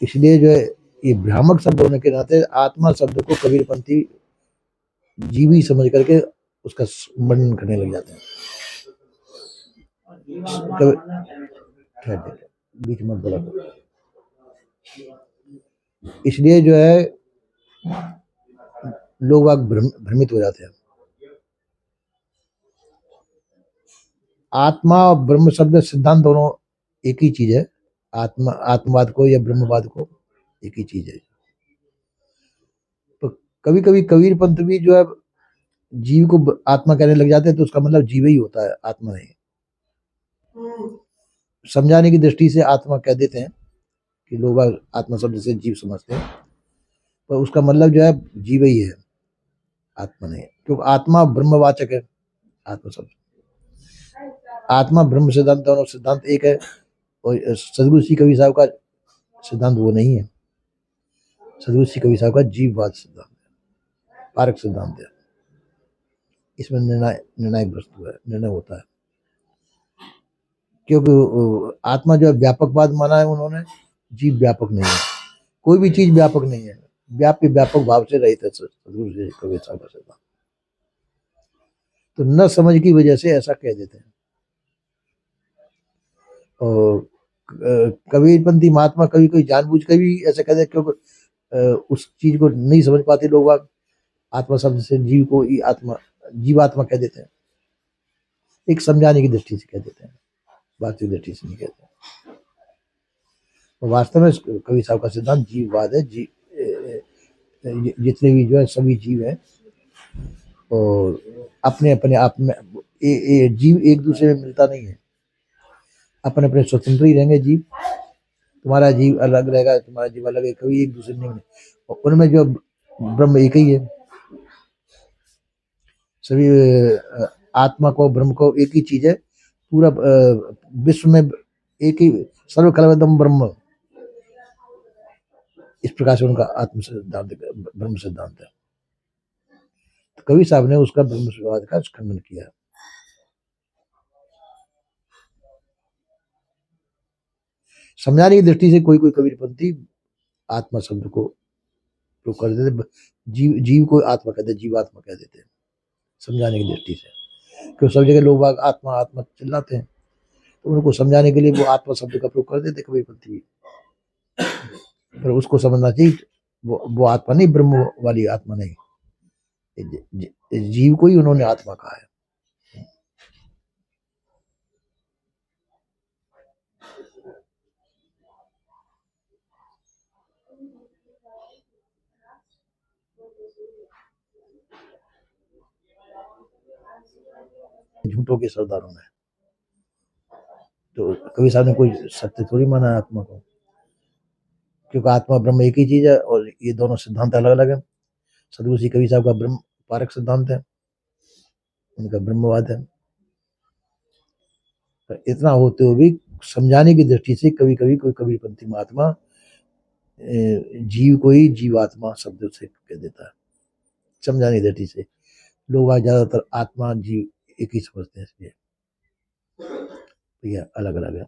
इसलिए जो है ये भ्रामक शब्द होने के नाते आत्मा शब्द को कबीरपंथी जीवी समझ करके उसका वर्णन करने लग जाते हैं। बीच में बोला इसलिए जो है लोग वाग भ्रमित हो जाते हैं। आत्मा और ब्रह्म शब्द सिद्धांत दोनों एक ही चीज है। आत्मवाद को या ब्रह्मवाद को एक ही चीज है। तो कभी कभी कबीर पंथ भी जो है जीव को आत्मा कहने लग जाते हैं, तो उसका मतलब जीव ही होता है, आत्मा नहीं। समझाने की दृष्टि से आत्मा कह देते हैं कि लोग आत्मा शब्द से जीव समझते हैं, पर उसका मतलब जो है जीव ही है, आत्मा नहीं। क्योंकि आत्मा ब्रह्मवाचक है। आत्मा शब्द आत्मा ब्रह्म सिद्धांत दोनों सिद्धांत एक है, और सदगुरु श्री कबीर साहब का सिद्धांत वो नहीं है। सदगुरु श्री कबीर साहब का जीववाद सिद्धांत है, पारक सिद्धांत है। इसमें निर्णायक वस्तु है, निर्णय होता है। क्योंकि आत्मा जो है व्यापकवाद माना है उन्होंने, जीव व्यापक नहीं है। कोई भी चीज व्यापक नहीं है, व्यापक भाव से रहित है सदगुरु श्री कबीर साहब का सिद्धांत। तो न समझ की वजह से ऐसा कह देते हैं। और कबीरपंथी महात्मा कभी कोई जानबूझ कर भी ऐसा कहते हैं, क्योंकि उस चीज को नहीं समझ पाते लोग। आत्मा शब्द से जीव को ही आत्मा, जीवात्मा कह देते हैं। एक समझाने की दृष्टि से कह देते हैं, वास्तविक दृष्टि से नहीं कहते। तो वास्तव में कबीर साहब का सिद्धांत जीववाद है। जितने भी जो है सभी जीव हैं, और अपने अपने आप में जीव एक दूसरे में मिलता नहीं है। अपने अपने स्वतंत्र ही रहेंगे जीव। तुम्हारा जीव अलग रहेगा, तुम्हारा जीव अलग है, कभी एक दूसरे नहीं मिले। और उनमें जो ब्रह्म एक ही है। सभी आत्मा को ब्रह्म को एक ही चीज है। पूरा विश्व में एक ही सर्व खलवदम ब्रह्म, इस प्रकार से उनका आत्म सिद्धांत ब्रह्म सिद्धांत है। तो कबीर साहब ने उसका ब्रह्मवाद का खंडन किया। समझाने की दृष्टि से कोई कोई कबीरपंथी आत्मा शब्द को प्रयोग कर देते, जीव को आत्मा कहते, जीवात्मा कह देते हैं समझाने की दृष्टि से। क्यों सब जगह लोग आत्मा आत्मा चिल्लाते हैं, तो उनको समझाने के लिए वो आत्मा शब्द का प्रयोग कर देते कबीरपंथी। पर उसको समझना चाहिए वो आत्मा नहीं, ब्रह्म वाली आत्मा नहीं, जीव को ही उन्होंने आत्मा कहा है। झूठों के सरदारों में तो कबीर साहब ने कोई सत्य थोड़ी माना है आत्मा को, क्योंकि आत्मा ब्रह्म एक ही चीज है, और ये दोनों सिद्धांत अलग अलग है। सदगुरु श्री कबीर साहब का ब्रह्म पारक सिद्धांत है, उनका ब्रह्मवाद है। तो इतना होते हुए भी समझाने की दृष्टि से कभी कभी कोई कबीरपंथी महात्मा जीव को ही जीवात्मा शब्द से कह देता है। समझाने की दृष्टि से लोग ज्यादातर आत्मा जीव एक ही समझते हैं, इसलिए तो यह अलग अलग है।